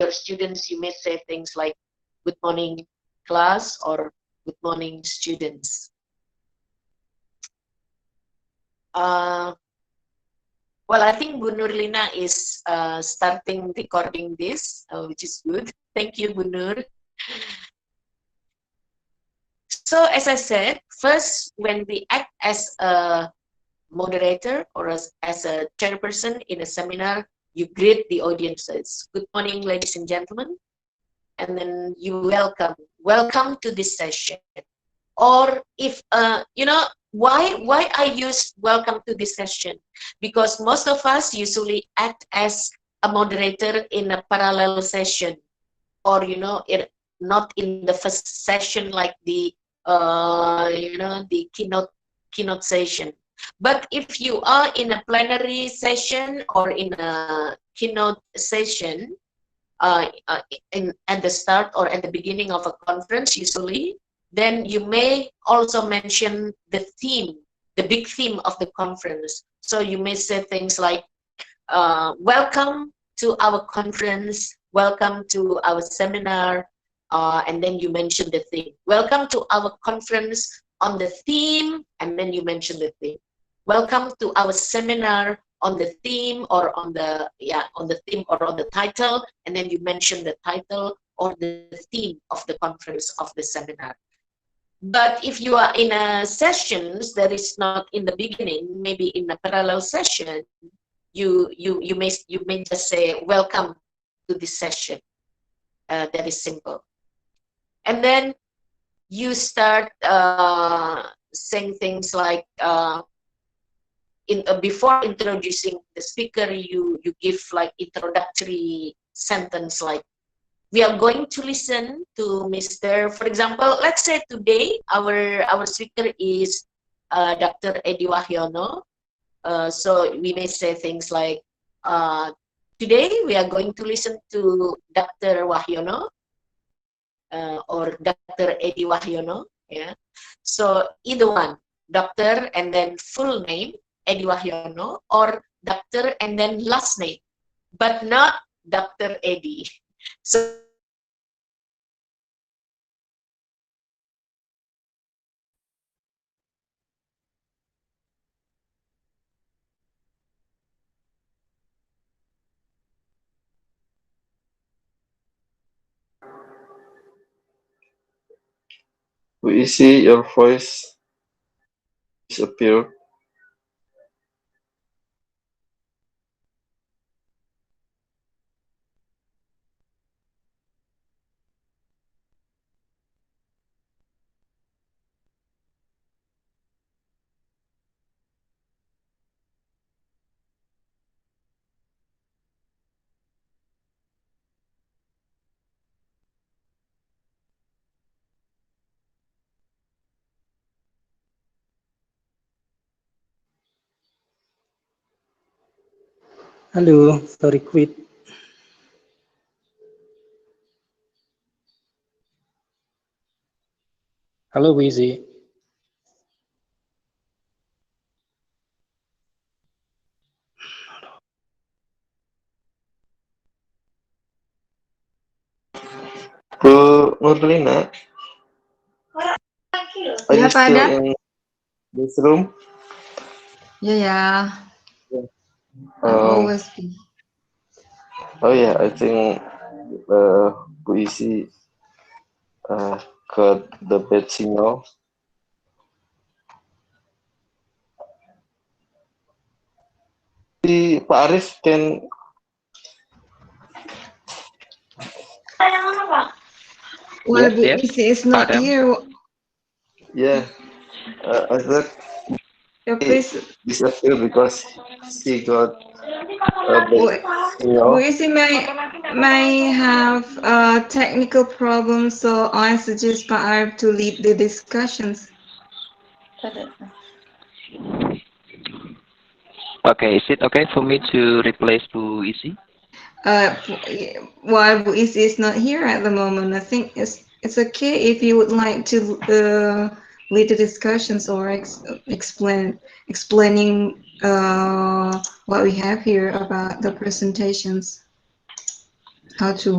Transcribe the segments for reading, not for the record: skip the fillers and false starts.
your students, you may say things like, good morning, class, or good morning, students. Well, I think Bu Nurlina is starting recording this, which is good. Thank you, Bu Nur. So, as I said, first, when we act as a moderator or as a chairperson in a seminar, you greet the audiences. Good morning, ladies and gentlemen. And then you welcome to this session. Or if, you know, why I use welcome to this session? Because most of us usually act as a moderator in a parallel session, or, you know, not in the first session like the, you know, the keynote session. But if you are in a plenary session or in a keynote session, at the start or at the beginning of a conference, usually, then you may also mention the theme, the big theme of the conference. So you may say things like, welcome to our conference, welcome to our seminar, and then you mention the theme. Welcome to our conference on the theme, and then you mention the theme. Welcome to our seminar on the theme or on the theme or on the title, and then you mention the title or the theme of the conference of the seminar. But if you are in a sessions that is not in the beginning, maybe in a parallel session, you may just say welcome to this session. That is simple. And then you start saying things like, before introducing the speaker, you give like introductory sentence like, we are going to listen to Mr. For example, let's say today our speaker is Dr. Edi Wahyono. So we may say things like, today we are going to listen to Dr. Wahyono or Dr. Edi Wahyono. Yeah. So either one, doctor and then full name, Edi Wahyono, or doctor and then last name, but not Dr. Edi. So we see your voice disappear. Halo, sorry quit. Halo Bu Issy. Bu Nurlina, are you still in this room? Yeah. Always be. Oh yeah, I think Bu Issy got the bad signal. Pak Arif can. Well, Bu Issy is not here. Yeah, I thought Please. Disappear because she got a bad Bu signal. Issy may have technical problems, so I suggest Pak Arif to lead the discussions. Okay, is it okay for me to replace Bu Issy? While Bu Issy is not here at the moment, I think it's okay if you would like to lead the discussions or explaining what we have here about the presentations. how to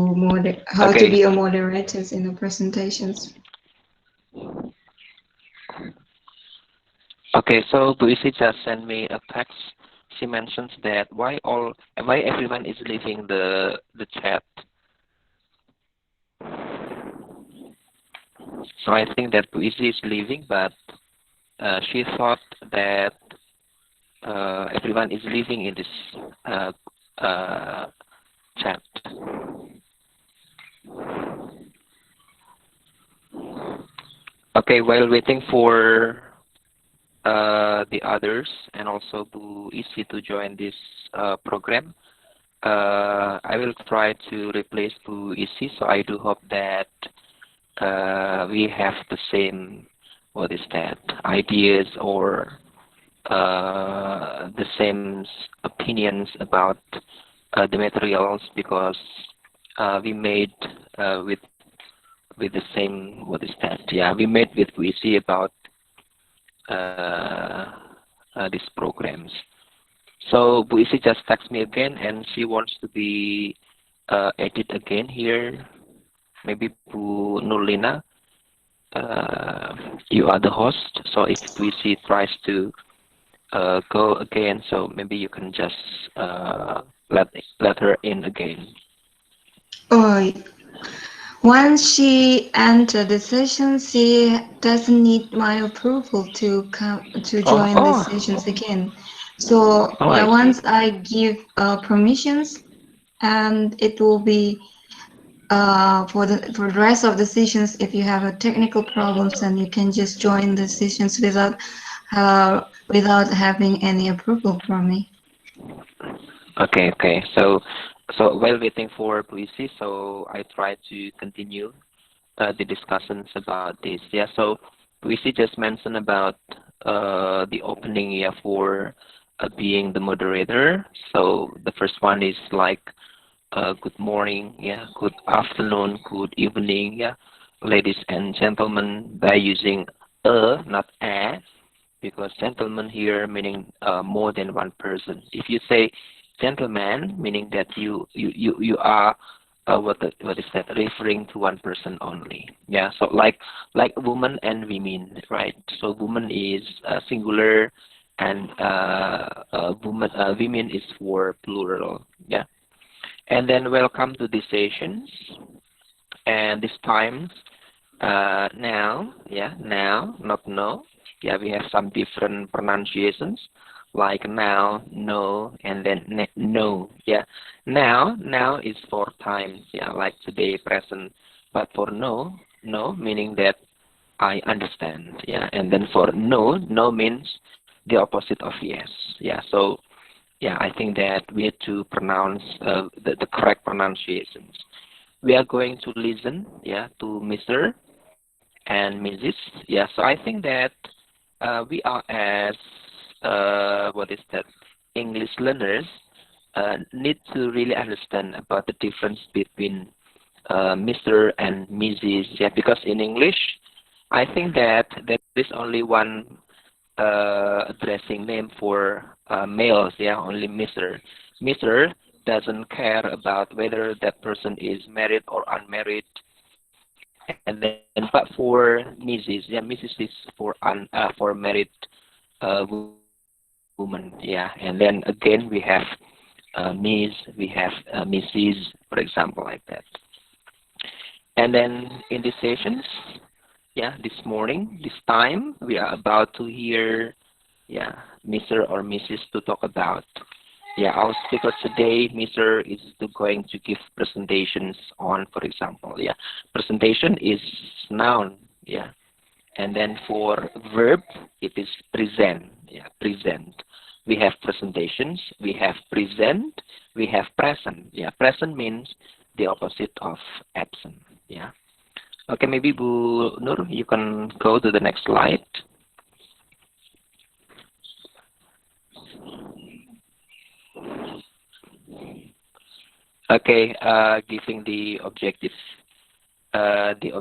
Okay. be a moderator in the presentations. Okay, so Bu Issy just sent me a text. She mentions that why everyone is leaving the chat. So I think that Bu Issy is leaving, but she thought that everyone is leaving in this chat. Okay, while waiting for the others and also Bu Issy to join this program, I will try to replace Bu Issy. So I do hope that we have the same, what is that, ideas or the same opinions about the materials, because we made with the same, what is that? Yeah, we made with Bu Issy about these programs. So Bu Issy just texted me again, and she wants to be edit again here. Maybe Bu Nurlina, you are the host. So if Bu Issy tries to go again, so maybe you can just let her in again. Oh, once she entered the session, she doesn't need my approval to come to join the sessions again. So yeah, I see. once I give permissions, and it will be for the rest of the sessions. If you have a technical problems, then you can just join the sessions without having any approval from me. Okay. So while waiting for Bu Issy, so I try to continue the discussions about this. Yeah. So Bu Issy just mentioned about the opening, yeah, for being the moderator. So the first one is like good morning, yeah, good afternoon, good evening, yeah, ladies and gentlemen, by using not a, because gentleman here meaning more than one person. If you say gentleman, meaning that you are what is that, referring to one person only. Yeah, so like woman and women, right? So woman is singular, and women is for plural. Yeah. And then welcome to the sessions. And this time, now, yeah, now, not no. Yeah, we have some different pronunciations, like now, no, and then no. Yeah, now is for times. Yeah, like today, present. But for no, meaning that I understand. Yeah, and then for no means the opposite of yes. Yeah, so yeah, I think that we have to pronounce the correct pronunciations. We are going to listen, yeah, to Mr. and Mrs. Yeah, so I think that we are as what is that, English learners need to really understand about the difference between Mr. and Mrs. Yeah, because in English, I think that there is only one addressing name for males, yeah, only Mr. Mr. doesn't care about whether that person is married or unmarried. And then, but for Mrs., yeah, Mrs. is for married woman, yeah. And then again, we have Miss, we have Mrs., for example, like that. And then in the sessions, yeah, this morning, this time, we are about to hear, yeah, Mr. or Mrs. to talk about. Yeah, our speaker today, Mr. is going to give presentations on, for example, yeah, presentation is noun, yeah. And then for verb, it is present, yeah, present. We have presentations, we have present, we have present. Yeah, present means the opposite of absent, yeah. Okay, maybe Bu Nur, you can go to the next slide. Okay, giving the objective. The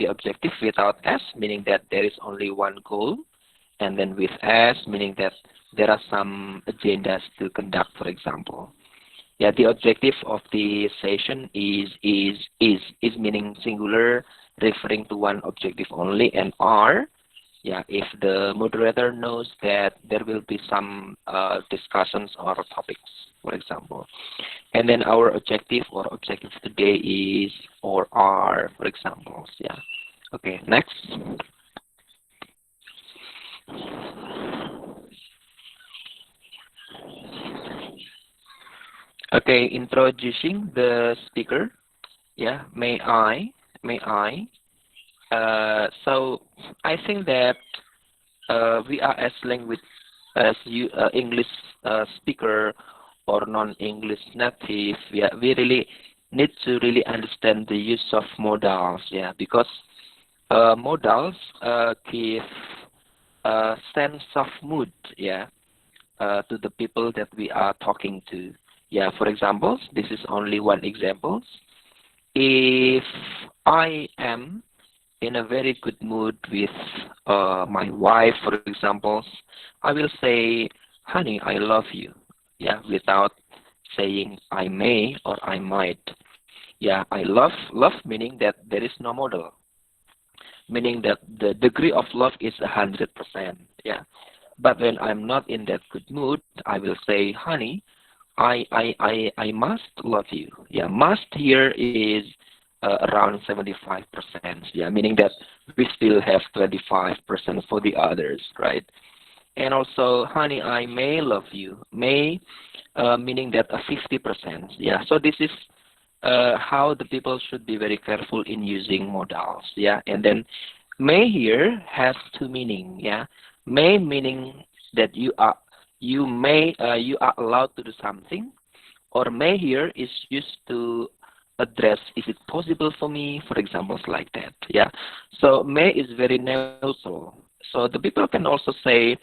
objective without S, meaning that there is only one goal, and then with S, meaning that there are some agendas to conduct, for example. Yeah, the objective of the session is meaning singular, referring to one objective only, and are, yeah, if the moderator knows that there will be some discussions or topics, for example. And then our objective or objective today is or are, for example. Yeah. Okay, next. Okay, introducing the speaker. Yeah, may I? So I think that we are as language as you English speaker or non-English native. Yeah, we really need to really understand the use of modals. Yeah, because modals give a sense of mood. Yeah, to the people that we are talking to. Yeah, for example, this is only one example. If I am in a very good mood with my wife, for example, I will say, honey, I love you. Yeah, without saying I may or I might. Yeah, I love meaning that there is no model, meaning that the degree of love is 100%. Yeah, but when I'm not in that good mood, I will say, honey, I must love you. Yeah, must here is around 75%. Yeah, meaning that we still have 25% for the others, right? And also, honey, I may love you. May, meaning that 50%. Yeah, so this is how the people should be very careful in using modals. Yeah, and then may here has two meaning. Yeah, may meaning that you are allowed to do something, or may here is used to address, is it possible for me, for examples like that. Yeah, so may is very neutral, so the people can also say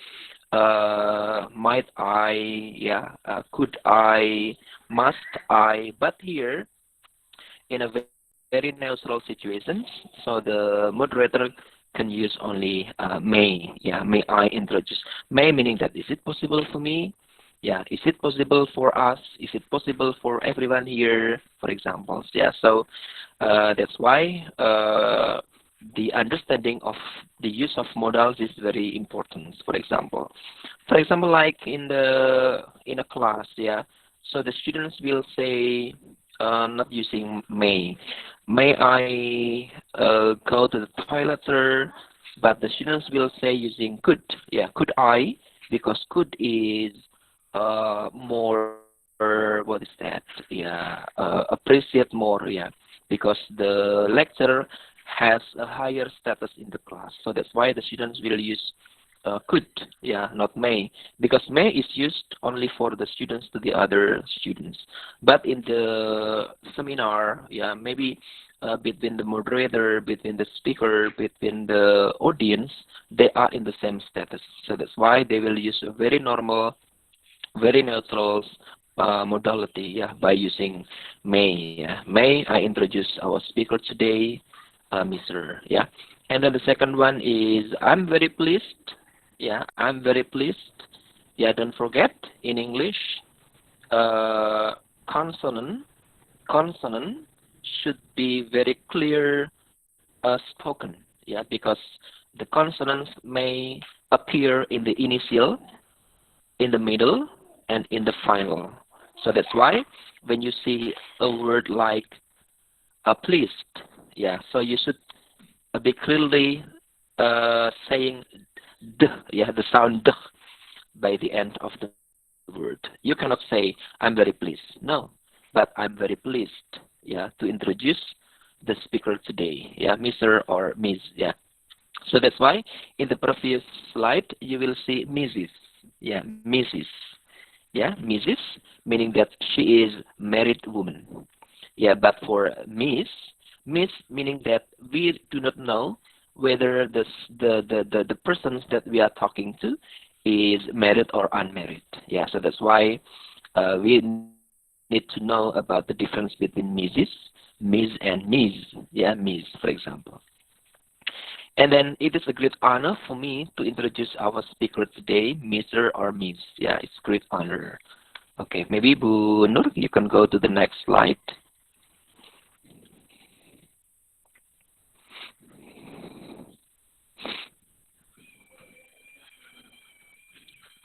might I, yeah, could I, must I, but here in a very neutral situations, so the moderator can use only may. Yeah, may I introduce. May meaning that is it possible for me? Yeah, is it possible for us? Is it possible for everyone here? For example, yeah. So that's why the understanding of the use of modals is very important. For example, like in a class, yeah. So the students will say not using may. May I go to the toilet, sir? But the students will say using could. Yeah, could I? Because could is more, what is that? Yeah, appreciate more. Yeah, because the lecturer has a higher status in the class. So that's why the students will use could, yeah, not may, because may is used only for the students to the other students. But in the seminar, yeah, maybe between the moderator, between the speaker, between the audience, they are in the same status. So that's why they will use a very normal, very neutral modality, yeah, by using may. Yeah. May I introduce our speaker today, Mr. Yeah. And then the second one is I'm very pleased. Yeah, I'm very pleased. Yeah, don't forget in English, consonant should be very clear spoken. Yeah, because the consonants may appear in the initial, in the middle, and in the final. So that's why when you see a word like pleased, yeah, so you should be clearly saying d, yeah, the sound d by the end of the word. You cannot say I'm very pleased. No, but I'm very pleased, yeah, to introduce the speaker today, yeah, Mr. or Ms. Yeah. So that's why in the previous slide you will see Mrs. Yeah, Mrs. Yeah, Mrs. meaning that she is married woman. Yeah, but for Miss meaning that we do not know whether the persons that we are talking to is married or unmarried. Yeah, so that's why we need to know about the difference between Mrs., Ms. and Ms. Yeah, Ms. for example. And then it is a great honor for me to introduce our speaker today, Mr. or Ms. Yeah, it's a great honor. Okay, maybe Bu Nur, you can go to the next slide.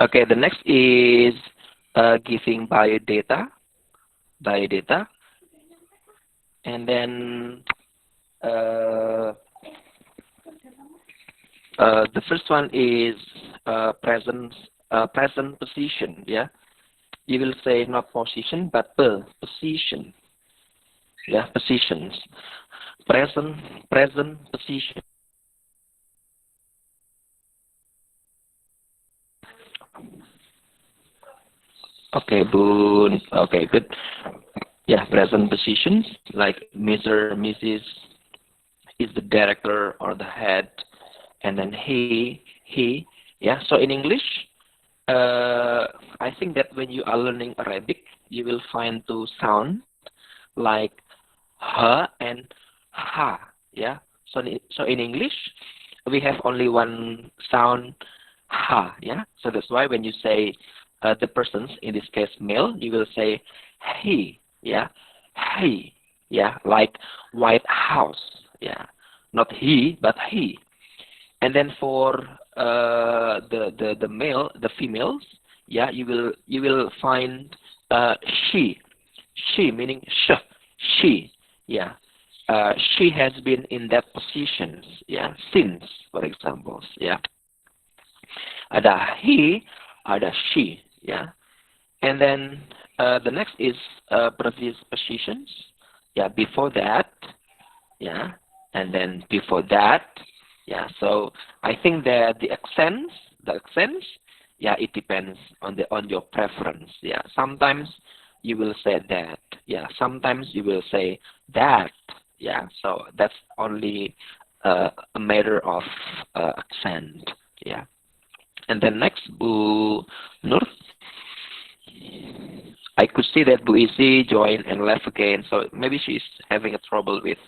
Okay, the next is giving biodata, and then the first one is present position. Yeah, you will say not position but position. Yeah, positions. Present position. Okay, boon. Okay, good. Yeah, present positions like Mr., Mrs. is the director or the head, and then he. Yeah. So in English, I think that when you are learning Arabic, you will find two sound like ha and ha. Yeah. So in English, we have only one sound ha. Yeah. So that's why when you say the persons, in this case male, you will say he. Yeah. He. Yeah. Like White House. Yeah. Not he, but he. And then for the male, the females, yeah, you will find she meaning she, yeah. She has been in that positions, yeah, since, for example, yeah. Ada he, ada she, yeah. And then the next is previous positions, yeah, before that, yeah, and then before that, yeah. So I think that the accents, yeah, it depends on your preference, yeah. Sometimes you will say that, yeah. Sometimes you will say that, yeah. So that's only a matter of accent, yeah. And then next, Bu Nur. I could see that Bu Issy joined and left again, so maybe she's having a trouble with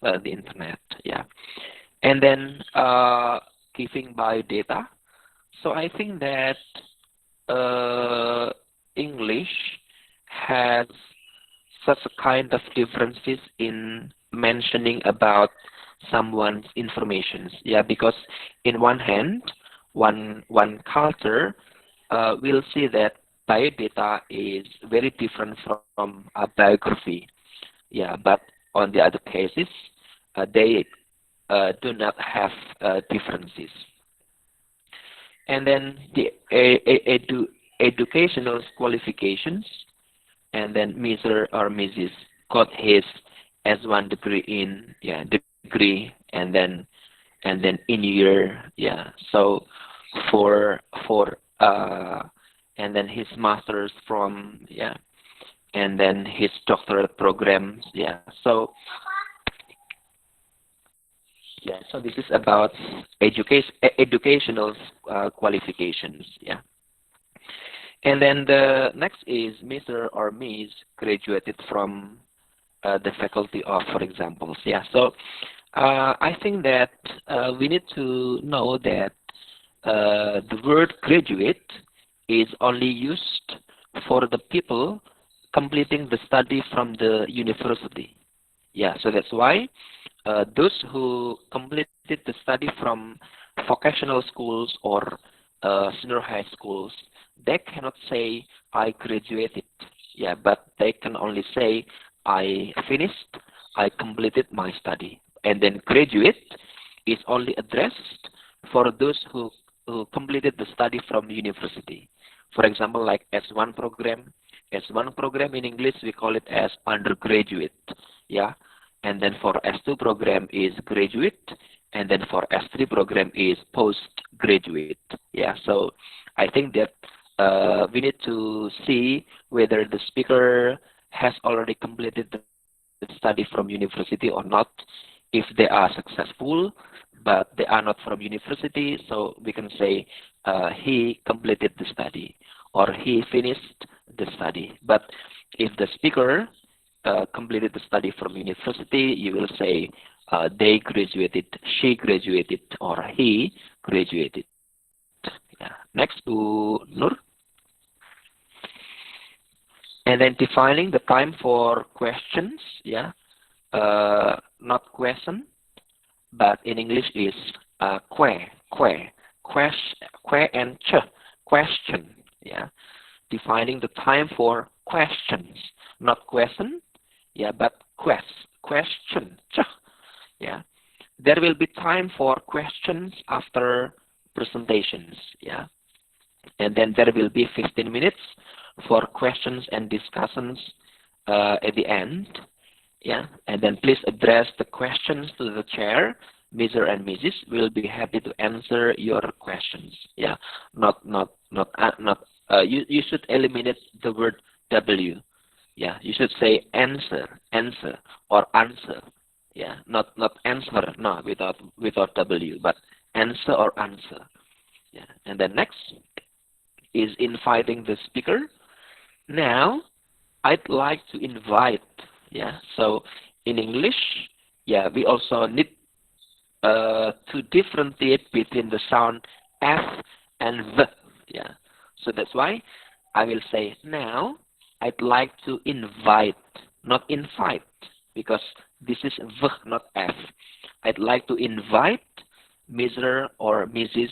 the internet, yeah. And then giving biodata. So I think that English has such a kind of differences in mentioning about someone's informations, yeah. Because in one hand, one culture will see that biodata is very different from a biography, yeah. But on the other cases, they do not have differences. And then the educational qualifications, and then Mr. or Mrs. got his S1 degree in, yeah, degree, and then in year, yeah. So for and then his masters from, yeah, and then his doctorate programs, yeah. So yeah, so this is about educational qualifications, yeah. And then the next is Mr. or Miss graduated from the faculty of, for example, yeah. So I think that we need to know that the word graduate is only used for the people completing the study from the university, yeah. So that's why those who completed the study from vocational schools or senior high schools, they cannot say I graduated, yeah, but they can only say I finished, I completed my study. And then graduate is only addressed for those who completed the study from university. For example, like S1 program. S1 program in English we call it as undergraduate, yeah. And then for S2 program is graduate, and then for S3 program is postgraduate, yeah. So I think that we need to see whether the speaker has already completed the study from university or not. If they are successful, but they are not from university, so we can say he completed the study or he finished the study. But if the speaker completed the study from university, you will say they graduated, she graduated, or he graduated. Yeah. Next to Nur. And then defining the time for questions, yeah, not question, but in English is and question, yeah. Defining the time for questions, not question, yeah, but question, yeah. There will be time for questions after presentations, yeah. And then there will be 15 minutes for questions and discussions at the end, yeah. And then please address the questions to the chair. Mr. and Mrs. will be happy to answer your questions, yeah. You should eliminate the word W, yeah. You should say answer, or answer, yeah. Not answer, no, without W, but answer or answer, yeah. And then next is inviting the speaker. Now, I'd like to invite, yeah. So in English, yeah, we also need to differentiate between the sound F and V, yeah. So that's why I will say now I'd like to invite, not invite, because this is V, not F. I'd like to invite Mr. or Mrs.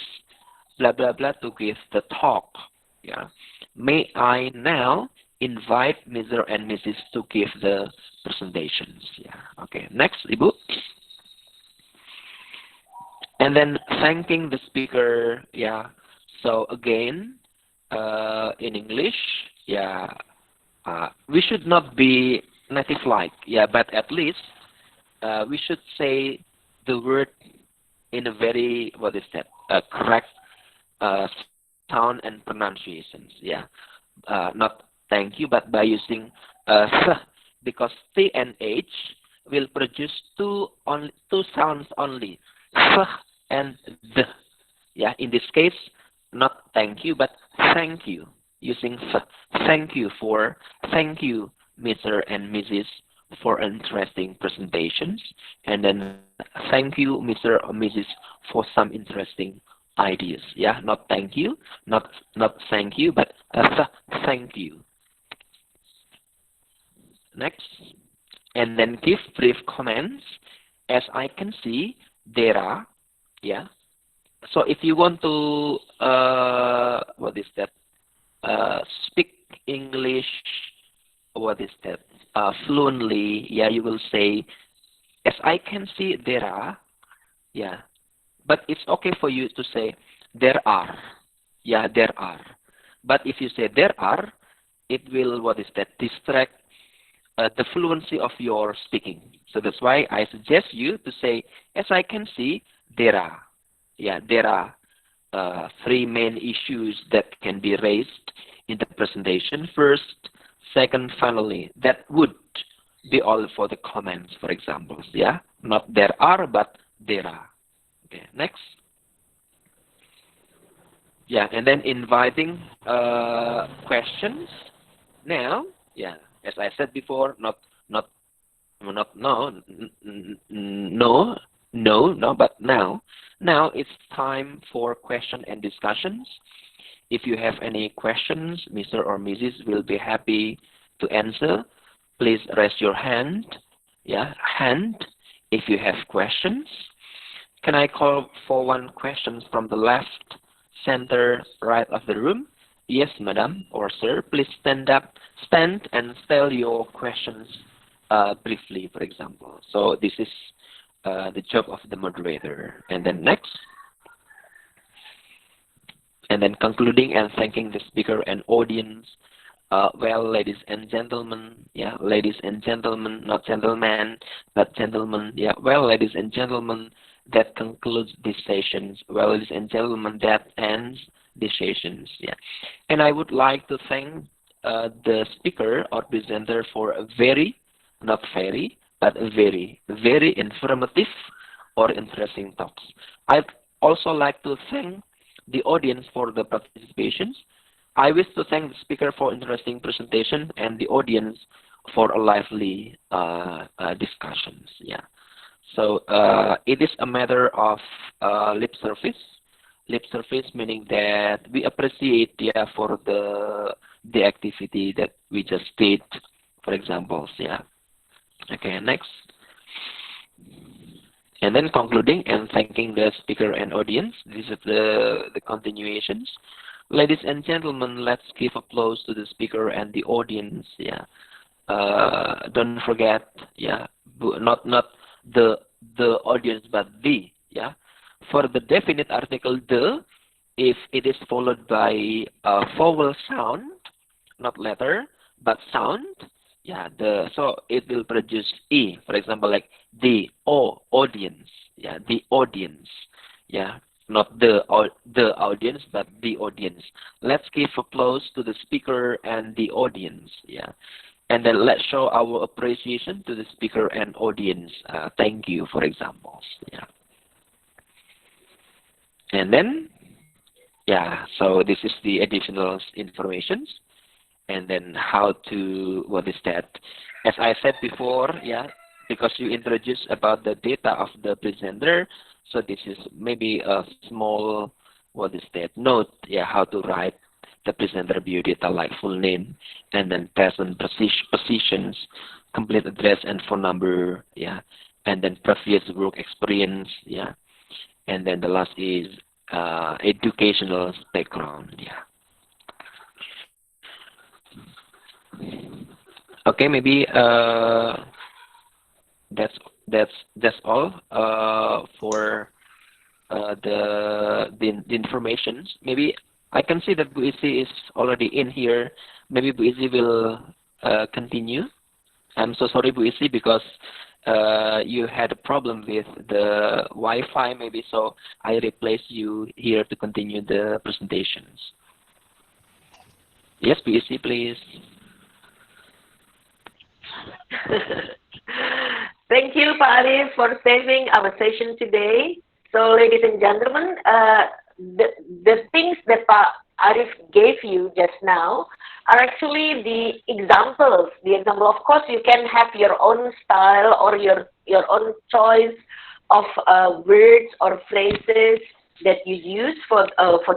blah blah blah to give the talk, yeah. May I now invite Mr. and Mrs. to give the presentations, yeah. Okay, next, Ibu. And then thanking the speaker, yeah. So again, in English, yeah, we should not be native-like, yeah, but at least we should say the word in a very, correct sound and pronunciations, yeah. Not thank you, but by using because T and H will produce two sounds only, and the, yeah. In this case, not thank you, but thank you, using thank you, Mr. and Mrs. for interesting presentations, and then thank you, Mr. or Mrs. for some interesting ideas, yeah. Not thank you, not thank you, but thank you. Next, and then give brief comments. As I can see, there are, yeah. So if you want to speak English, fluently, yeah, you will say, as I can see, there are, yeah. But it's okay for you to say there are, yeah, there are. But if you say there are, it will distract the fluency of your speaking. So that's why I suggest you to say, as I can see, there are. Yeah, there are three main issues that can be raised in the presentation. First, second, finally. That would be all for the comments, for example. Yeah, not there are, but there are. Okay, next. Yeah, and then inviting questions. Now, yeah, as I said before, not no, but now it's time for question and discussions. If you have any questions, Mr. or Mrs. will be happy to answer. Please raise your hand. Yeah, hand if you have questions. Can I call for one question from the left, center, right of the room? Yes, madam or sir. Please stand and tell your questions briefly, for example. So this is the job of the moderator. And then next. And then concluding and thanking the speaker and audience. Well, ladies and gentlemen, yeah, ladies and gentlemen, not gentlemen, but gentlemen, yeah. Well, ladies and gentlemen, that concludes these sessions. Well, ladies and gentlemen, that ends these sessions, yeah. And I would like to thank the speaker or presenter for a very, not very, but very, very informative or interesting talks. I'd also like to thank the audience for the participations. I wish to thank the speaker for interesting presentation and the audience for a lively discussions. Yeah. So it is a matter of lip service. lip service, meaning that we appreciate, yeah, for the activity that we just did, for example, yeah. Okay, next. And then concluding and thanking the speaker and audience. This is the continuations. Ladies and gentlemen, let's give applause to the speaker and the audience. Yeah. Don't forget, yeah, not the audience, but the, yeah. For the definite article the, if it is followed by a vowel sound, not letter, but sound, yeah, so it will produce e. For example, like the audience, yeah, the audience, yeah, not the audience, but the audience. Let's give applause to the speaker and the audience, yeah, and then let's show our appreciation to the speaker and audience. Thank you, for example, yeah, and then yeah. So this is the additional informations. And then how to, what is that? As I said before, yeah, because you introduced about the data of the presenter, so this is maybe a small, what is that, note, yeah, how to write the presenter biodata, like full name, and then present positions, complete address and phone number, yeah, and then previous work experience, yeah, and then the last is educational background, yeah. Okay, maybe that's all for the informations. Maybe I can see that Bu Issy is already in here. Maybe Bu Issy will continue. I'm so sorry, Bu Issy, because you had a problem with the Wi-Fi, maybe, so I replace you here to continue the presentations. Yes, Bu Issy, please. Thank you, Arif, for saving our session today. So, ladies and gentlemen, the things that Arif gave you just now are actually the examples. The example, of course, you can have your own style or your own choice of words or phrases that you use for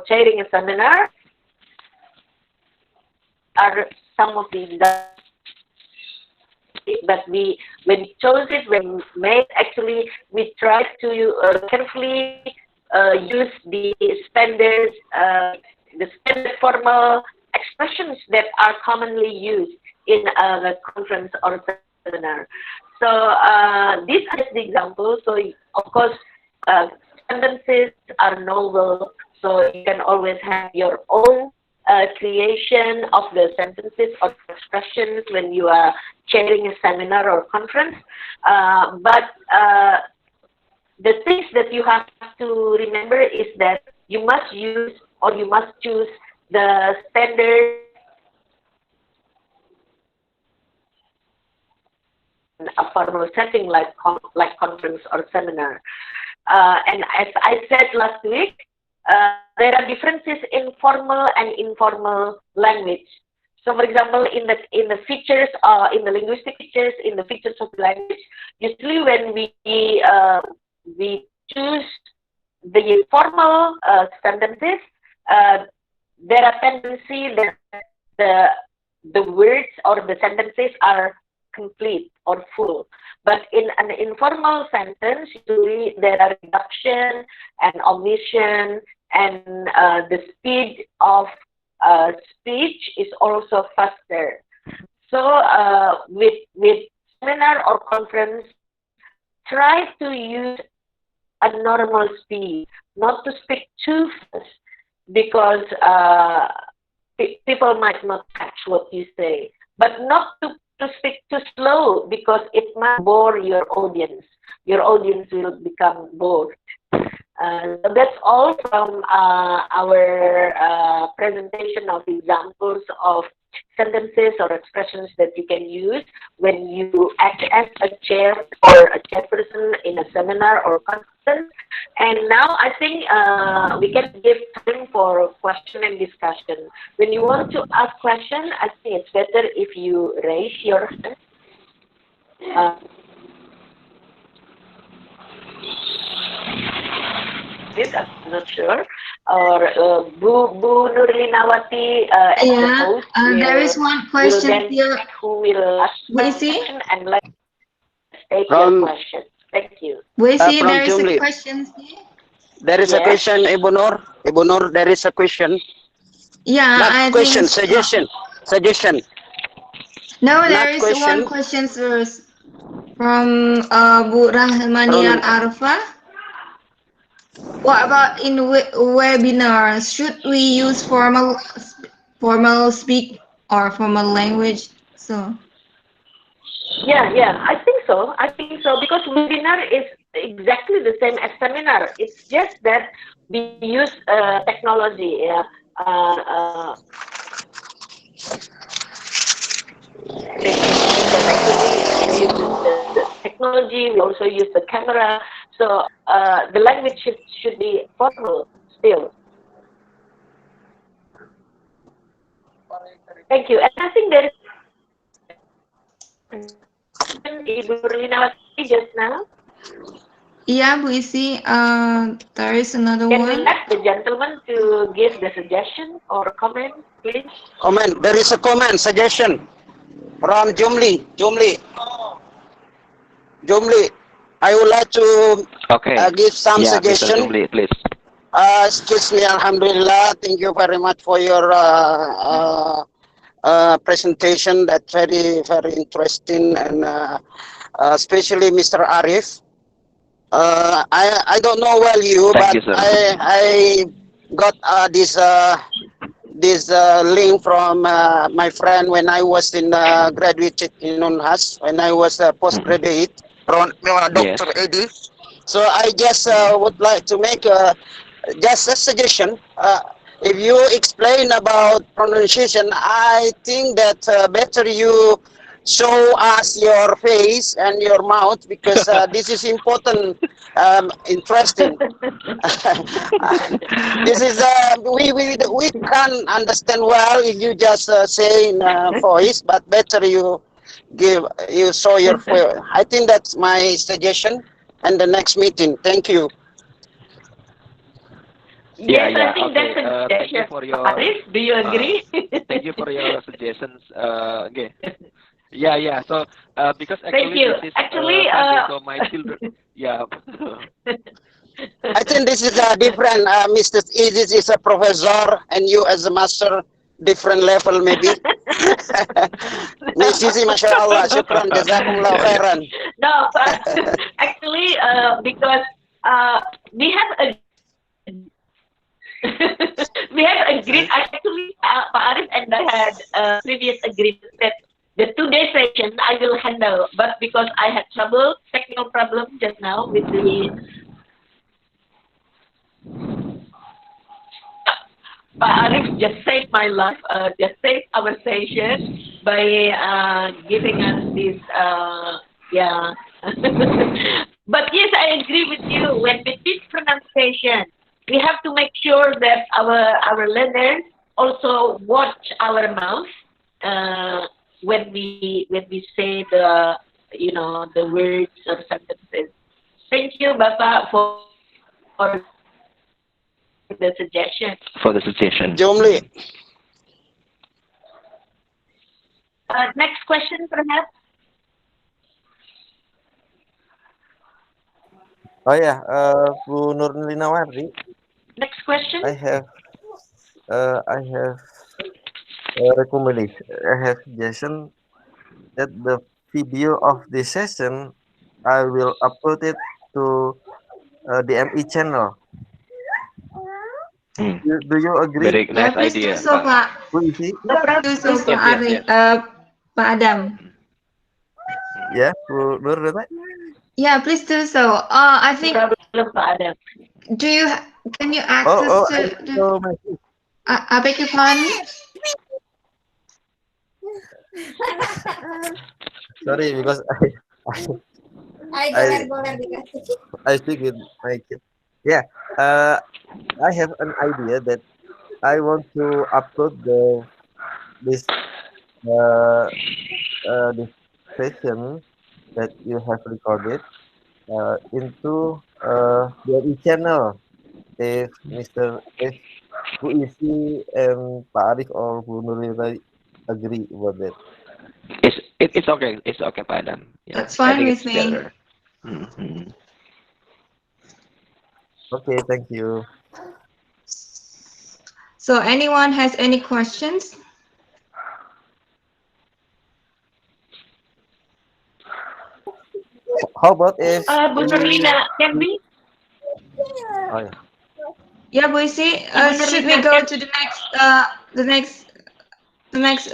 chairing a seminar. Are some of the examples. But when we chose it, when we made, actually, we tried to carefully use the standard formal expressions that are commonly used in a conference or seminar. So these are the examples. So of course, sentences are novel, so you can always have your own creation of the sentences or expressions when you are chairing a seminar or conference. But the things that you have to remember is that you must use or you must choose the standard a formal setting like conference or seminar. And as I said last week, there are differences in formal and informal language. So, for example, in the features, in the linguistic features, in the features of the language, usually when we choose the formal sentences, there are tendency that the words or the sentences are complete or full. But in an informal sentence, usually there are reduction and omission, and the speed of speech is also faster. So with seminar or conference, try to use a normal speed, not to speak too fast, because people might not catch what you say, but not to speak too slow, because it might bore your audience. Your audience will become bored. So that's all from our presentation of examples of sentences or expressions that you can use when you act as a chair or a chairperson in a seminar or conference. And now I think we can give time for question and discussion. When you want to ask question, I think it's better if you raise your hand. I'm not sure. or Bu Nurlinawati as the Yeah, host there is one will question then here. who will ask Bu Issy? question and let's take your From question. Thank you. Bu Issy, from there is a Jumli. question here. There is a Yes. question, Ibu Nur. Ibu Nur, there is a question. Yeah, Not I question, think suggestion. Suggestion. no, there Not is one question. question first from Bu Rahmaniar From Arfa. What about in webinars? Should we use formal speak or formal language? So Yeah, I think so. Because webinar is exactly the same as seminar. It's just that we use technology. Yeah. Actually, we use the technology. We also use the camera. So the language should be formal still. Thank you. And I think there is Ibu Nurlinawati just now. yeah, Bu Issy, there is another Can we one. let the gentleman to give the suggestion or comment, please? comment. There is a comment, suggestion from Jumli. Jumli. I would like to Okay. give some Yeah, Mr. suggestion. Jumli, please. Excuse me, Alhamdulillah. Thank you very much for your presentation. That's very, very interesting, and especially Mr. Arif. I don't know well you, Thank but you, sir. I got this link from my friend when I was in graduate in Unhas, when I was a postgraduate from Yes. Dr. Edi. So I just would like to make just a suggestion. If you explain about pronunciation, I think that better you show us your face and your mouth, because this is important, interesting. This is we can understand well if you just say in voice, but better you show your face. I think that's my suggestion. And the next meeting. Thank you. Yes, Yeah. I think Okay. that's a Thank you suggestion. for your. Arif, do you agree? Thank you for your suggestions. Okay. Yeah. So, because Thank actually you. this is Actually, Sunday, so my children. Yeah. I think this is a different. Mr. This is a professor, and you as a master, different level maybe. Miss Sisi, Masya Allah, syukran, jazakumullah Yeah. khairan. No, but actually, because we have a we have agreed. Actually, Pak Arif and I had previous agreement that the 2-day session I will handle, but because I had technical problem just now with the Pak Arif just saved my life, just saved our session by giving us this, yeah. But yes, I agree with you. When we teach pronunciation, we have to make sure that our learners also watch our mouth when we say the the words or sentences. Thank you, Bapak, for the suggestion. For the suggestion. Jumli. Next question, perhaps. Oh yeah, Bu Nurlinawati. Next question. I have a recommendation. I have suggestion that the video of this session I will upload it to the ME channel. Do you agree? Very nice Please do idea, so, Pak. Pak. Bu Issy? No problem. Do so, Pak Yes. Arif, Pak Adam. Yeah, Bu Nur. Yeah, please do so. I think. No problem, Pak Adam. Can you access I the? saw message. I beg your pardon. Sorry, because I speak with my kid. Yeah, I have an idea that I want to upload this this session that you have recorded into the channel. if Bu Issy and Pak Arif or Bu Nurlinawati agree about that. It's okay. It's okay, Pak Adam. Yeah, That's I fine think with it's me. better. Mhm. Okay, thank you. So anyone has any questions? How about if Bu we? Nurlina, can we? Oh yeah. Yeah, Boise, Ibu should we Nurlina, go can to the next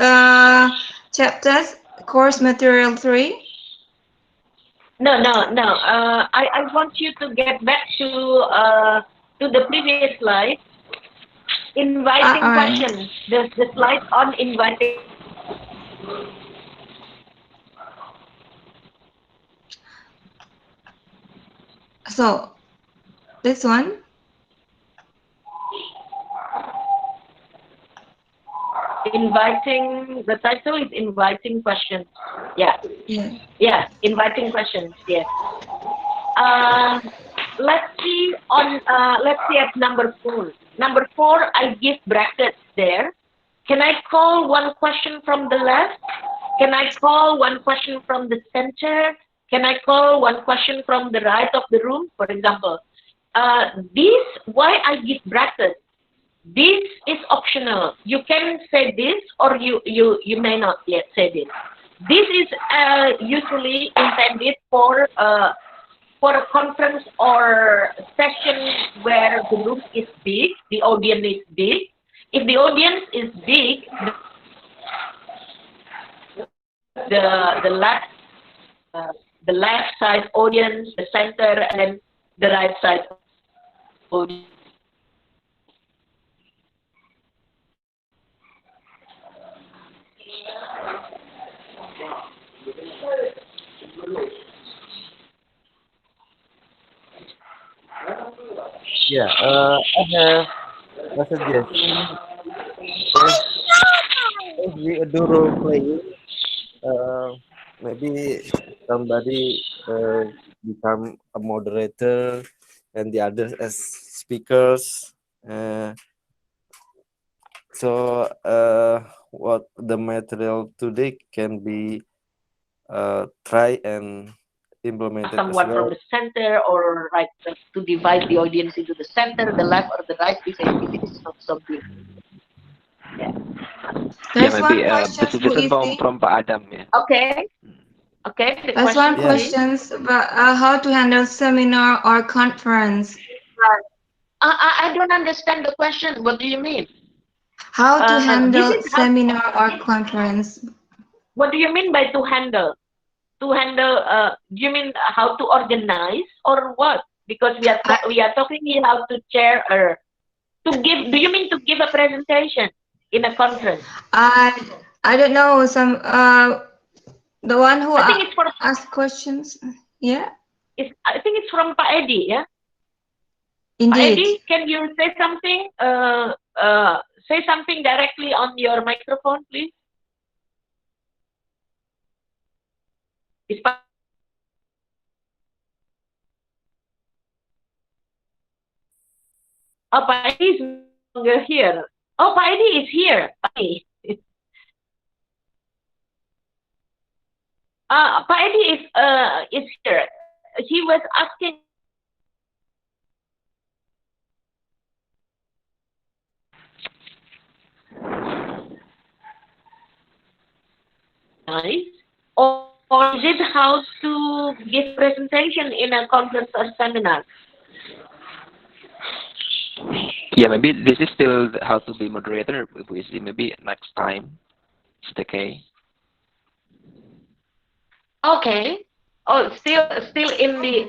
chapters, course material 3? No. I want you to get back to the previous slide. Inviting All right. questions. The slide on inviting. So this one. Inviting. The title is inviting questions. Yeah. Yeah. Yeah. Inviting questions. Yes. Let's see at number 4. Number 4, I give brackets there. Can I call one question from the left? Can I call one question from the center? Can I call one question from the right of the room, for example? Why I give brackets? This is optional. You can say this, or you may not yet say this. This is usually intended for a conference or session where the room is big, the audience is big. If the audience is big, the left side audience, the center, and the right side audience. Yeah. I have a suggestion. If we do role playing, maybe somebody become a moderator and the others as speakers. So what the material today can be try and implemented as Someone from well. the center, or right, to divide the audience into the center, the left, or the right, if it is not so big. Yeah. Yeah, There's maybe one the question, suggestion Boise. from Pak Adam. Yeah. Okay. Okay. The There's one question, Yeah. please. question about how to handle seminar or conference. I don't understand the question. What do you mean? How to This handle is how. seminar or conference. What do you mean by to handle? To handle. Do you mean how to organize or what? Because we are talking here how to chair or to give. Do you mean to give a presentation in a conference? I don't know, some the one who I think it's for. asked questions. Yeah, I think it's from Pak Edi, yeah. Pak indeed. Edi, can you say something? Say something directly on your microphone, please. Is Pak Edi is no longer here. Oh, Pak Edi is here. Pak Edi is here. He was asking. Or is it how to give presentation in a conference or seminar? Yeah, maybe this is still how to be moderator. Maybe next time it's okay. Okay. Oh, still in the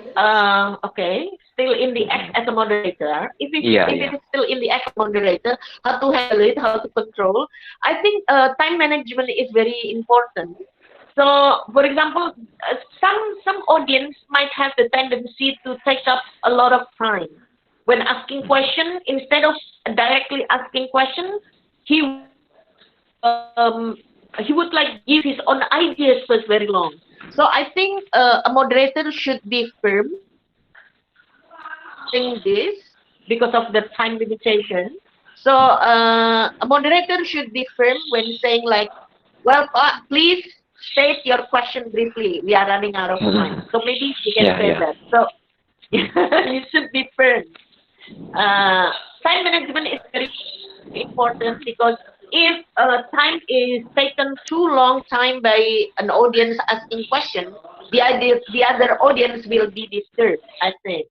okay, still in the act as a moderator. If it is still in the act of moderator, how to handle it, how to control. I think time management is very important. So, for example, some audience might have the tendency to take up a lot of time when asking questions. Instead of directly asking questions, he he would like give his own ideas first very long. So I think a moderator should be firm in this. because of the time limitation. So a moderator should be firm when saying like, well, please state your question briefly. We are running out of time. So maybe you can say that. So you should be firm. Time management is very important because if time is taken too long time by an audience asking question, the other audience will be disturbed, I think.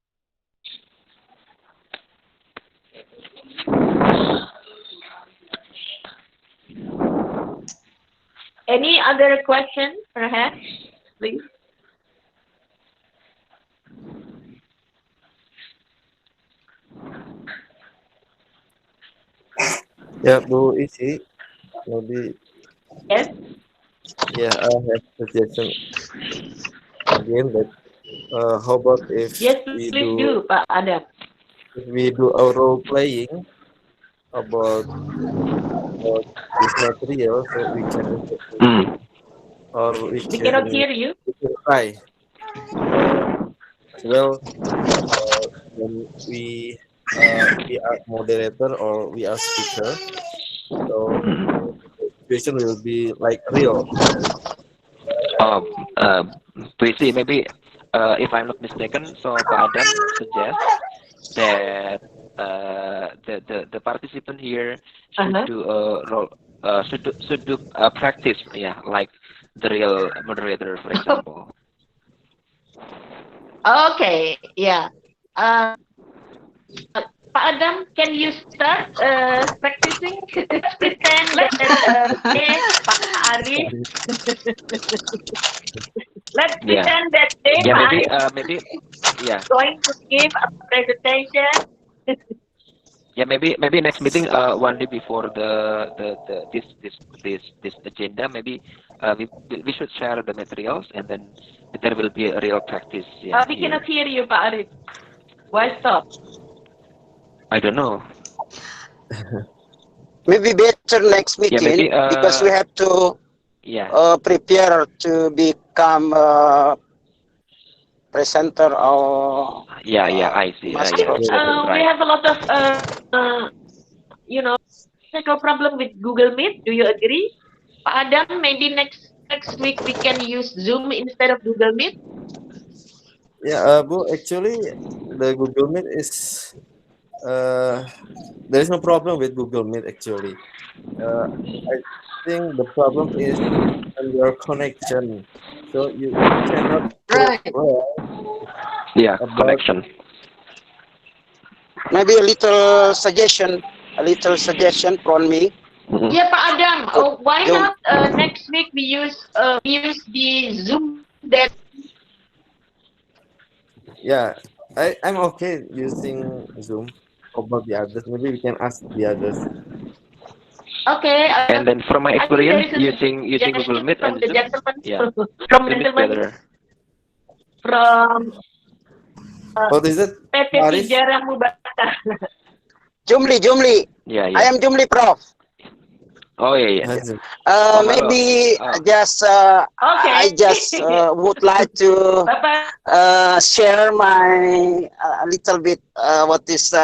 Any other questions, perhaps, please? Yeah, Bu Issy, maybe. Yes. Yeah, I have suggestion again that how about if Yes, we please do, Pak Adam. a role playing about this material, so we can interpret it, or We cannot hear you. we can try as well when we are moderator or we are speaker, so the situation will be like real. Prissy, maybe if I'm not mistaken, so Pak Adam suggests that the participant here should do a role, should do a practice, yeah, like the real moderator, for example. Okay, yeah. Pak Adam, can you start practicing? Let's pretend that Pak Arif. Let's pretend that Yeah, Pak maybe Arif maybe yeah. going to give a presentation. Yeah, maybe next meeting one day before the this agenda, maybe we should share the materials, and then there will be a real practice. Yeah, We here. cannot hear you, Pak Arif. Why stop? I don't know. Maybe better next Yeah, meeting maybe because we have to prepare to become presenter or I see. master. We have a lot of technical problem with Google Meet. Do you agree, Pak Adam? Maybe next week we can use Zoom instead of Google Meet. Yeah, Bu, actually, the Google Meet is there is no problem with Google Meet actually. I think the problem is on your connection. So you cannot Yeah, about connection. Maybe a little suggestion from me. Yeah, Pak Adam. Why not next week we use the Zoom that. Yeah, I'm okay using Zoom about the others. Maybe we can ask the others. Okay. And then from my experience using Google Meet and Zoom, from Zoom is better. From What is it? PT Sejarah Mubata. Jumli. Yeah. I am Jumli, Prof. Oh yeah. Maybe just I just would like to share my a little bit what is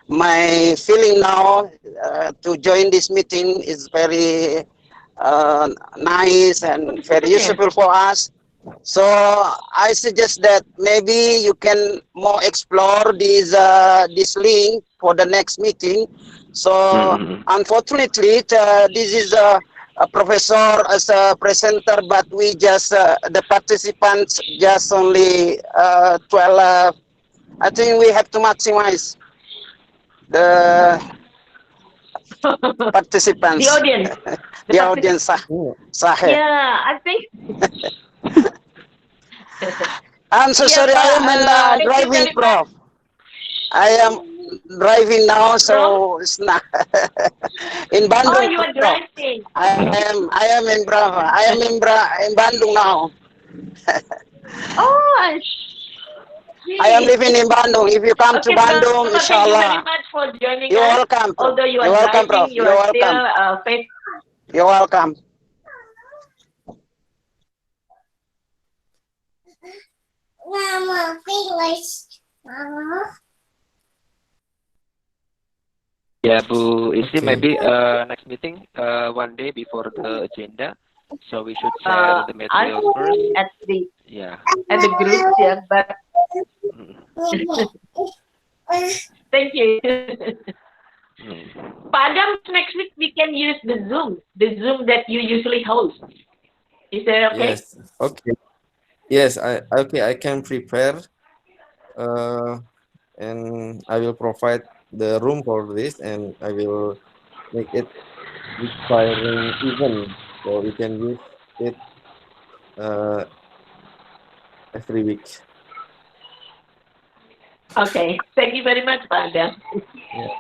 my feeling now to join this meeting is very nice and very useful for us. So I suggest that maybe you can more explore this link for the next meeting. So unfortunately, this is a professor as a presenter, but we just the participants just only 12. I think we have to maximize the participants. The audience. The audience. Yeah, I think. I'm so sorry, I am in the driving, Prof. I am driving now, so it's not in Bandung. Oh, you are driving. I am in Brava. I am in Bandung now. I am living in Bandung. If you come to Bandung, inshallah. Thank you very much for joining You're us. welcome. Although you are You're welcome, driving, Prof. you You're are welcome. still faithful. You're welcome. Mama, English. Mama. Yeah, Bu Issy, Okay. maybe next meeting one day before the agenda, so we should share the I materials first. at the Yeah. at the group, yeah, but Mm. thank you. Mm. Pak Adam, next week we can use the Zoom that you usually host. Is that okay? Yes. Okay. Yes. I can prepare. And I will provide the room for this, and I will make it inspiring event, so we can use it uh, every week. Okay. Thank you very much, Pak Adam. Yeah.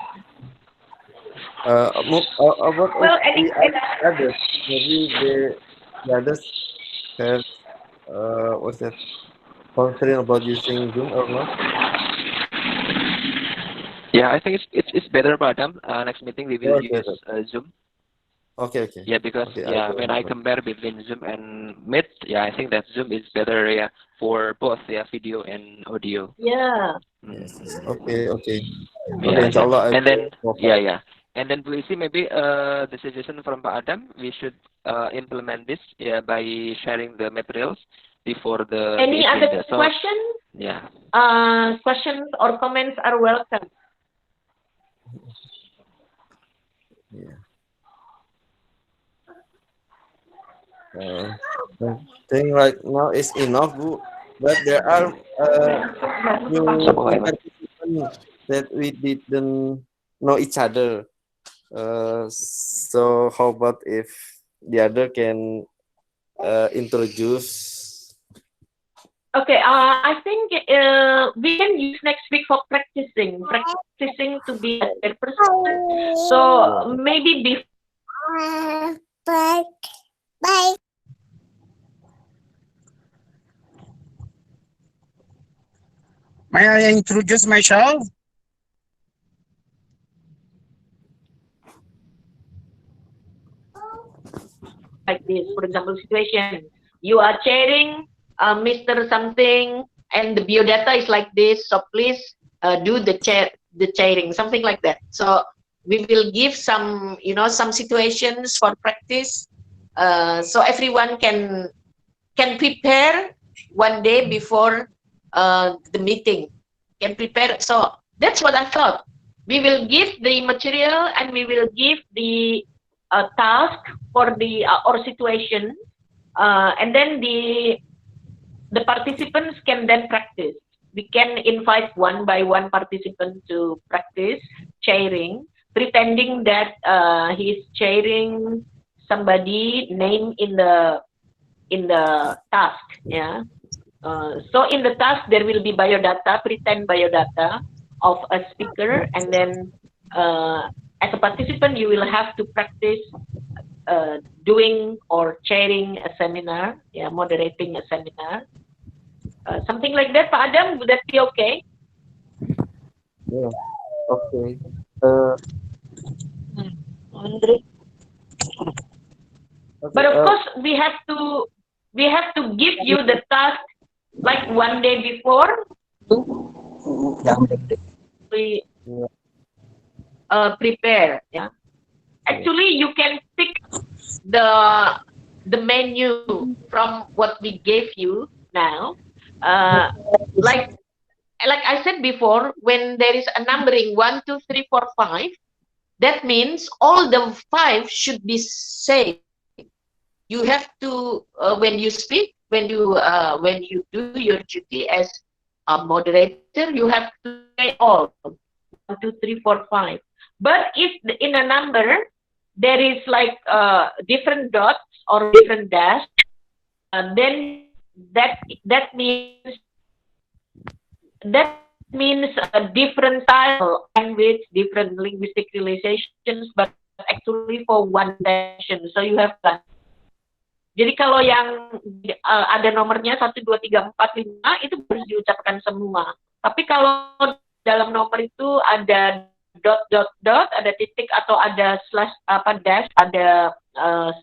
About Well, the others, maybe the others have what's that, concern about using Zoom or not? Yeah, I think it's better, Pak Adam. Next meeting we will Okay. use Zoom. Okay. Yeah, because Okay. yeah, when I compare between Zoom and Meet, yeah, I think that Zoom is better, yeah, for both, yeah, video and audio. yeah. Yes. Mm. Okay. Okay. Okay. Yeah, yeah. Inshallah, I And then will yeah, provide. yeah. And then we see maybe the suggestion from Pak Adam, we should implement this, yeah, by sharing the materials before the Any other agenda. So questions? yeah. Questions or comments are welcome. Yeah. I think right now is enough, Bu. But there are new participants that we didn't know each other. So how about if the other can introduce? Okay, I think we can use next week for practicing to be a better person. So maybe May I introduce myself? like this, for example, situation you are chairing Mr. something, and the biodata is like this. So please do the chairing, something like that. So we will give some, some situations for practice, so everyone can prepare one day before the meeting. Can prepare. So that's what I thought. We will give the material and we will give the task for the or situation, and then the participants can then practice. We can invite one by one participant to practice chairing, pretending that he's chairing somebody name in the task. Yeah. So in the task there will be biodata, pretend biodata of a speaker, and then as a participant you will have to practice doing or chairing a seminar, yeah, moderating a seminar, something like that. Pak Adam, would that be okay? Yeah. Okay. Andre. But of course we have to give you the task like one day before. We prepare. Yeah. Actually, you can pick the menu from what we gave you now. Like I said before, when there is a numbering 1, 2, 3, 4, 5, that means all the 5 should be same. You have to when you speak, when you do your duty as a moderator, you have to say all 1, 2, 3, 4, 5. But if in a number there is like different dots or different dash, then that means a different style language, different linguistic realizations, but actually for one session. So you have that. Jadi kalau yang ada nomornya 1, 2, 3, 4, 5 itu harus diucapkan semua. Tapi kalau dalam nomor itu ada dot dot dot, ada titik atau ada slash dash, ada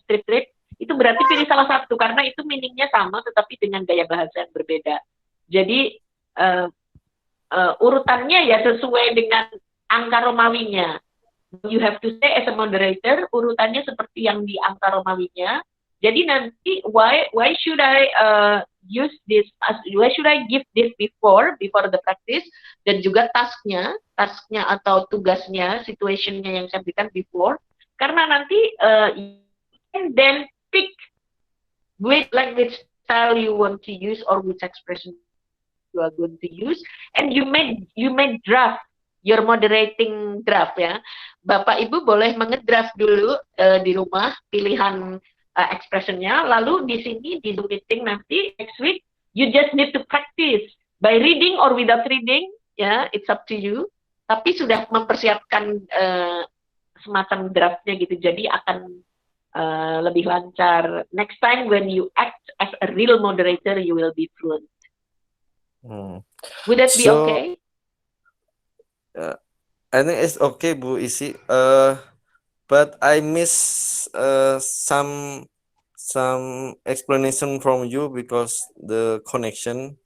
strip, itu berarti pilih salah satu karena itu meaningnya sama tetapi dengan gaya bahasa yang berbeda. Jadi urutannya ya sesuai dengan angka Romawinya. you have to say as a moderator, urutannya seperti yang di angka Romawinya. Jadi nanti why should I use this? Why should I give this before the practice? Dan juga tasknya atau tugasnya, situationnya yang saya berikan before. Karena nanti and then pick which language style you want to use or which expression you are going to use, and you may draft your moderating draft ya. Bapak Ibu boleh mengedraft dulu di rumah pilihan expressionnya, lalu di sini di Zoom meeting nanti next week you just need to practice by reading or without reading ya, it's up to you. Tapi sudah mempersiapkan semacam draftnya gitu, jadi akan lebih lancar. Next time when you act as a real moderator, you will be fluent. Would that be okay? I think it's okay, Bu Issy. But I miss some explanation from you because the connection.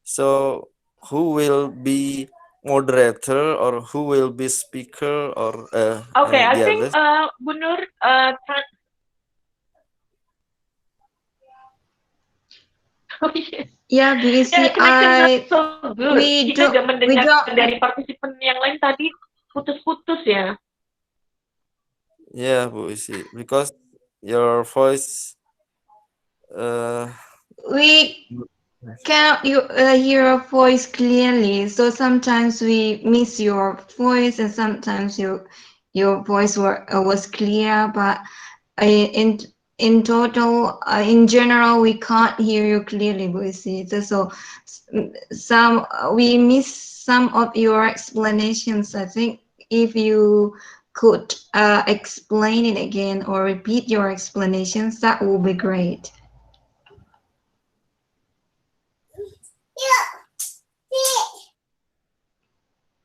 So who will be moderator or who will be speaker or okay, I think others? Bu Nur Yeah, because so good. Kita juga mendengar dari partisipan yang lain tadi putus-putus ya. Yeah, Bu Issy, because your voice. We cannot hear your voice clearly, so sometimes we miss your voice, and sometimes your voice was clear, but in total, in general, we can't hear you clearly, Bu Issy. So we miss some of your explanations. I think if you could explain it again or repeat your explanations, that would be great.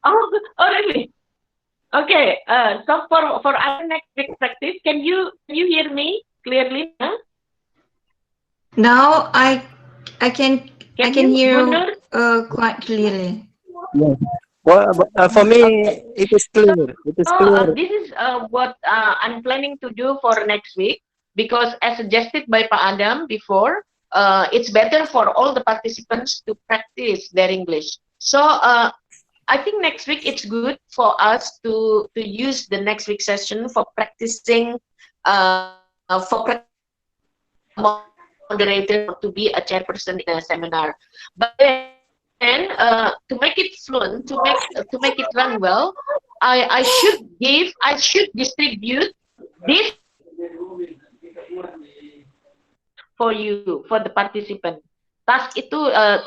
Oh, really? Okay. So for our next week practice, can you hear me clearly? Huh? Now I can hear you quite clearly. Yeah. Well, for me, it is clear. It is clear. This is what I'm planning to do for next week, because as suggested by Pak Adam before, it's better for all the participants to practice their English. So I think next week it's good for us to use the next week session for practicing for moderator to be a chairperson in a seminar. But then to make it fluent, to make it run well, I should distribute this for you, for the participant. Task itu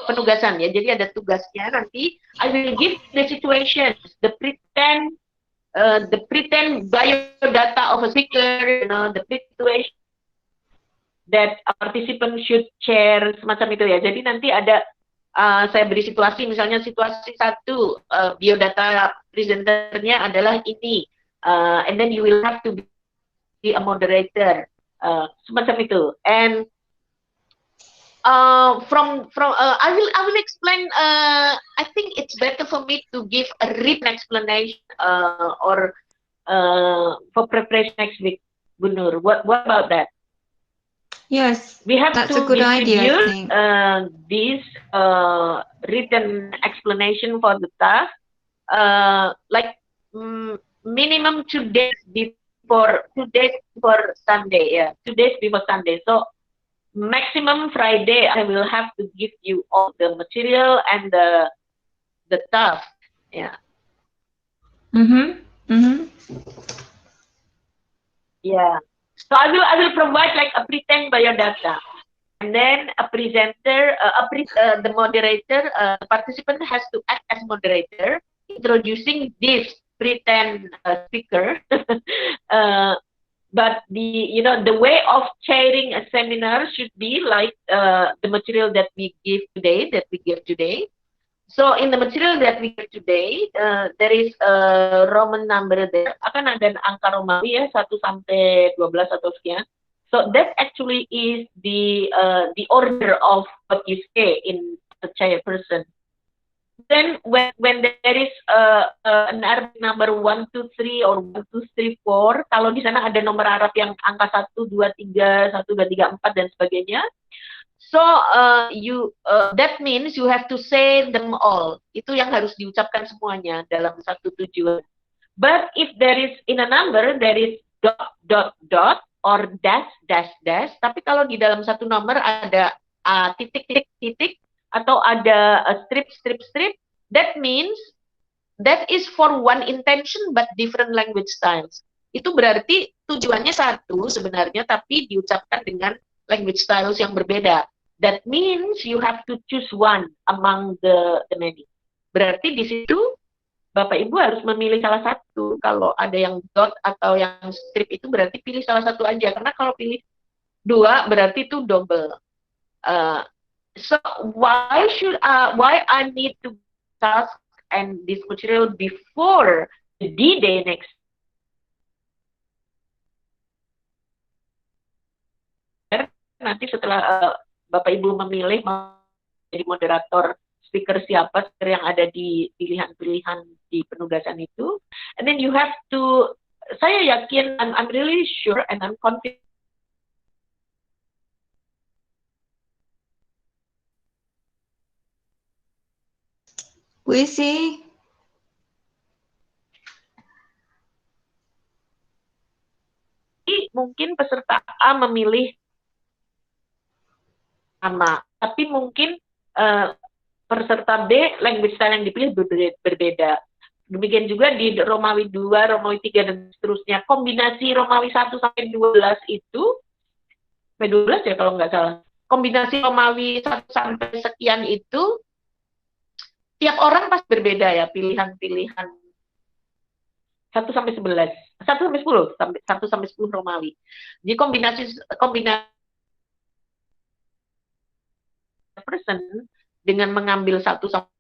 penugasan ya, jadi ada tugasnya nanti. I will give the situation, the pretend biodata of a speaker, the situation that a participant should share, semacam itu ya. Jadi nanti ada saya beri situasi, misalnya situasi 1, biodata presenternya adalah ini, and then you will have to be a moderator, semacam itu. And I will explain. I think it's better for me to give a written explanation or for preparation next week, Bu Nur. What about that? Yes, we have that's to a good idea, I distribute this written explanation for the task, like minimum 2 days before Sunday. Yeah, 2 days before Sunday. So maximum Friday, I will have to give you all the material and the task. Yeah. Yeah. So I will provide like a pretend biodata, and then a presenter, the moderator, the participant has to act as moderator, introducing this pretend speaker. But the way of chairing a seminar should be like the material that we give today. So in the material that we give today, there is a Roman number there. Akan ada angka Romawi ya, 1 sampai 12 atau sekian. So that actually is the order of what you say in the chairperson. then when there is an Arabic number 1, 2, 3 or 1, 2, 3, 4, kalau di sana ada nomor Arab yang angka 1, 2, 3, 1, 2, 3, 4 dan sebagainya. So that means you have to say them all. Itu yang harus diucapkan semuanya dalam satu tujuan. But if there is in a number there is dot dot dot or dash dash dash, tapi kalau di dalam satu nomor ada titik titik titik atau ada strip strip strip, that means that is for one intention but different language styles. Itu berarti tujuannya satu sebenarnya tapi diucapkan dengan language styles yang berbeda. That means you have to choose one among the many. Berarti di situ Bapak Ibu harus memilih salah satu. Kalau ada yang dot atau yang strip itu berarti pilih salah satu aja. Karena kalau pilih dua berarti itu double. So why I need to task and this material before the D-Day next year? Nanti setelah Bapak Ibu memilih menjadi moderator speaker siapa yang ada di pilihan-pilihan di penugasan itu, and then you have to, saya yakin, I'm really sure and I'm confident. Issy. Mungkin peserta A memilih sama, tapi mungkin peserta B language style yang dipilih berbeda. Demikian juga di Romawi 2, Romawi 3 dan seterusnya. Kombinasi Romawi 1 sampai 12 itu, sampai 12 ya kalau nggak salah. Kombinasi Romawi 1 sampai sekian itu tiap orang pas berbeda ya pilihan-pilihan 1 sampai 11, 1 sampai 10, 1 sampai 10 Romawi. Jadi kombinasi person dengan mengambil 1 sampai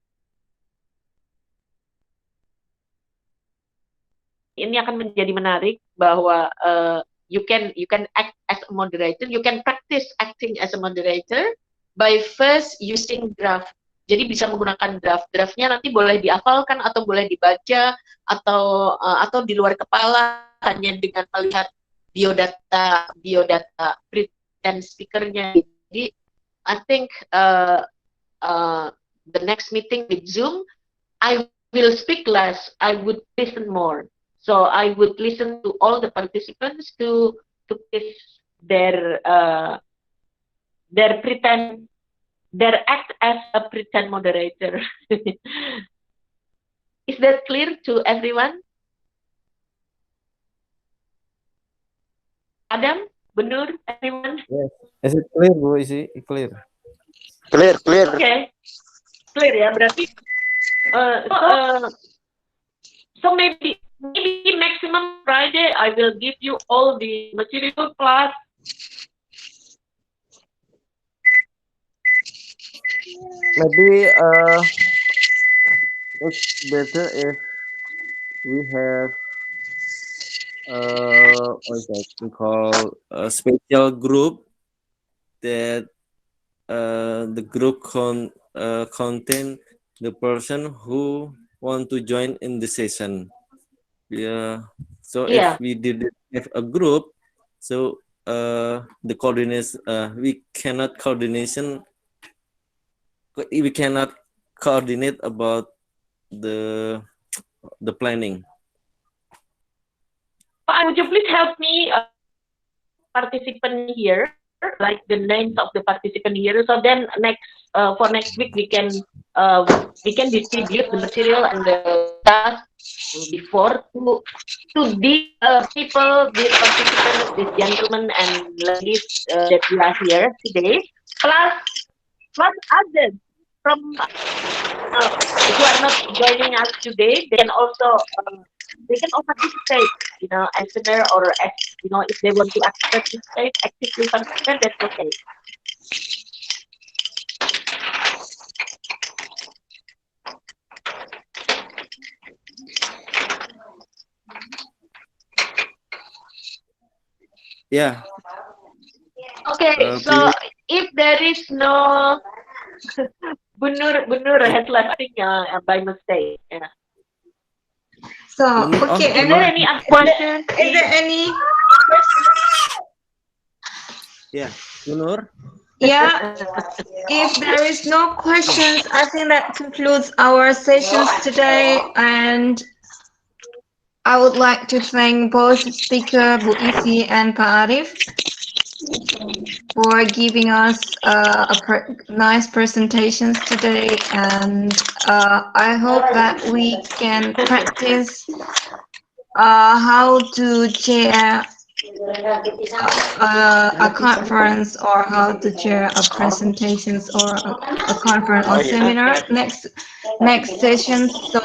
ini akan menjadi menarik bahwa you can act as a moderator, you can practice acting as a moderator by first using draft. Jadi bisa menggunakan draftnya nanti boleh dihafalkan atau boleh dibaca atau di luar kepala hanya dengan melihat biodata pretend speakernya. Jadi I think the next meeting with Zoom, I will speak less. I would listen more. So I would listen to all the participants to kiss their act as a pretend moderator. Is that clear to everyone? Adam, Benur, everyone? Yes. Is it clear, Bu? Is it clear? Clear. Okay. Clear ya, berarti so maybe maximum Friday I will give you all the material plus Maybe it's better if we have what is that we call a special group that the group contain the person who want to join in the session. Yeah. So if we didn't have a group, so the coordination we cannot coordinate about the planning. Would you please help me participant here, like the names of the participant here, so then for next week we can distribute the material and the task before to these people, these participants, these gentlemen and ladies that we are here today, plus others from who are not joining us today. They can also participate, as there or as if they want to participate, actively participate, that's okay. Yeah. Okay, so if there is no Bunur has left, I think, by mistake. Yeah. So, Bunur, okay, Is there any other questions? is there any? Yeah, Bunur. Yeah, if there is no questions, I think that concludes our sessions today. And I would like to thank both speaker, Bu Issy and Pak Arif, for giving us nice presentations today. And I hope that we can practice how to chair a conference, or how to chair a presentations, or a conference or seminar next session. So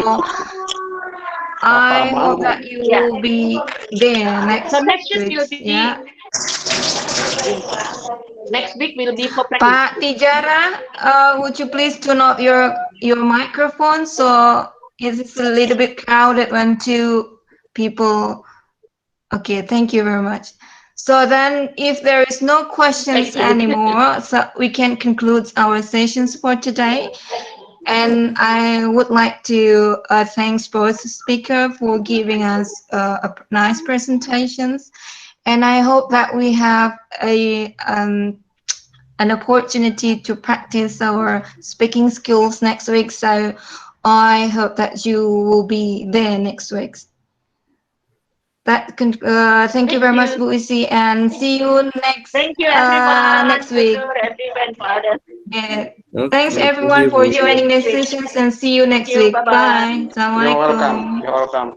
I hope that you will be there next So next week week. will be Yeah. next week will be for practice. Pak Tijara, would you please turn off your microphone, so it's a little bit crowded when two people. Okay, thank you very much. So then, if there is no questions anymore, so we can conclude our sessions for today. And I would like to thank both speakers for giving us a nice presentations. And I hope that we have an opportunity to practice our speaking skills next week. So I hope that you will be there next week. Thank you very much, Bu Issy, and see you next Thank you, everyone. next week. Everyone, Father. Yeah. Okay, Thanks thank everyone you, for Bu. joining the sessions, and see you next you. week. Bye-bye. Bye. Assalamualaikum. You're welcome.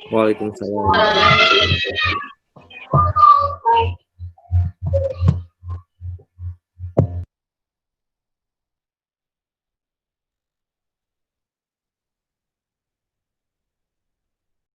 Waalaikumsalam. Bye.